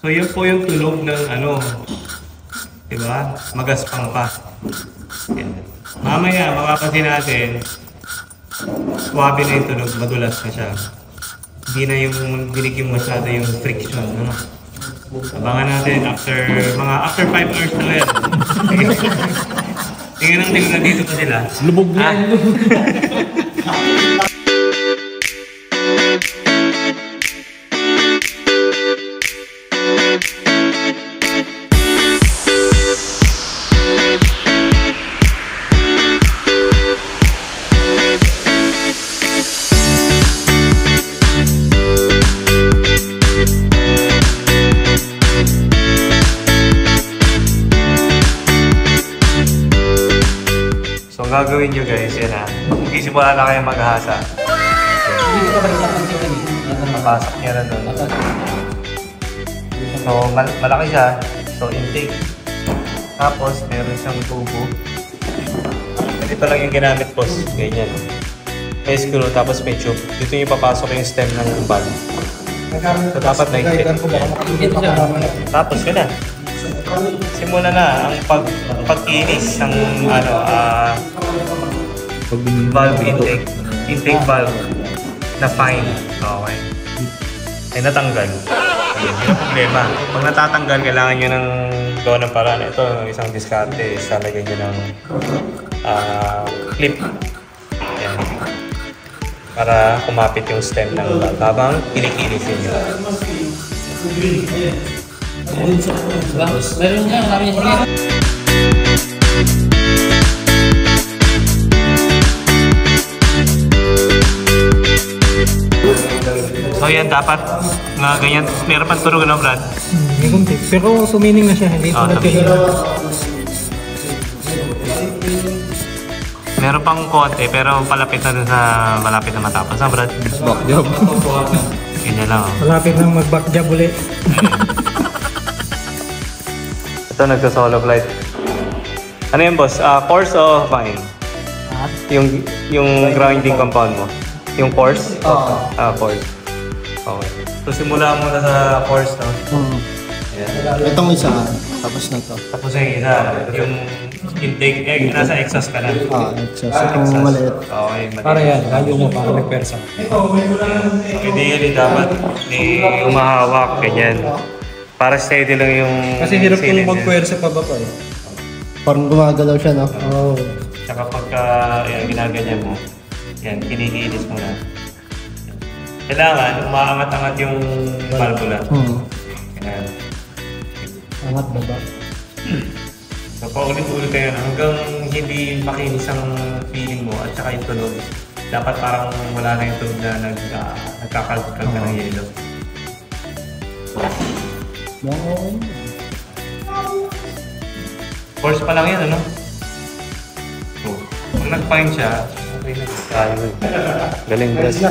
So yun po yung tunog ng ano, diba? Magaspang pa. Yan. Mamaya, makapansin natin, swabe na yung tunog, madulas na siya. Hindi na yung dinig yung masyado yung friction, ano? Abangan natin after 5 hours na yan. Tingnan ang dito pa sila. Lubog na yan. Gagawin nyo guys, yan ha. Magsisimula na kayo maghasa. Napasok niya na doon. So, malaki siya. So, intake. Tapos, meron siyang tubo. Ito lang yung ginamit, boss. Ganyan. May screw, tapos may tube. Dito yung papasok yung stem ng valve. So, dapat na-intake. Tapos, yun na. Simula na ang pagkinis ng valve intake valve na fine. Okay. Ay natanggal. Ayun, yung problema. Pag natatanggal, kailangan nyo ng gawa ng paraan. Ito, isang diskarte. Lalagyan nyo ng clip. Ayan. Para kumapit yung stem ng valve habang kinikinisin nyo. Meron nga, marami sige. So yan, dapat nga ganyan. Meron pang tunog na, Brad? May kunti. Pero tumining na siya, hindi tulad kasi. Meron pang konti, pero palapit na dun sa malapit na matapos. Ha, Brad? Back job. Ganyan lang. Malapit nang mag-back job ulit. Ito, nagsa-solo flight. Ano yun, boss? Coarse o fine? Yung grinding compound mo? Yung coarse? Coarse. Okay. So, simula muna sa coarse, no? Yeah. Itong isa, tapos na to. Tapos yung isa, yung intake, nasa exhaust ka na. Exhaust. Itong maliit. Okay, maliit. Para yan, lalo mo para nagpersa. Ideally, dapat umahawak, ganyan. Para steady lang yung... Kasi hirap kong magpuwersa pa ba pa eh. Parang gumagalaw siya, no? Oo. Tsaka pagka ginaganyan mo, yan, kinikilis mo na. Kailangan, umaangat-angat yung valvula. Yan. Angat baba. So, paulit-ulit kayo hanggang hindi makinis ang feeling mo at saka yung tunog. Dapat parang wala na yung tunog na nagkakalkal ka ng yelo. Force pa lang yan, ano? So, kung nag-fine siya, okay na. Galing, guys.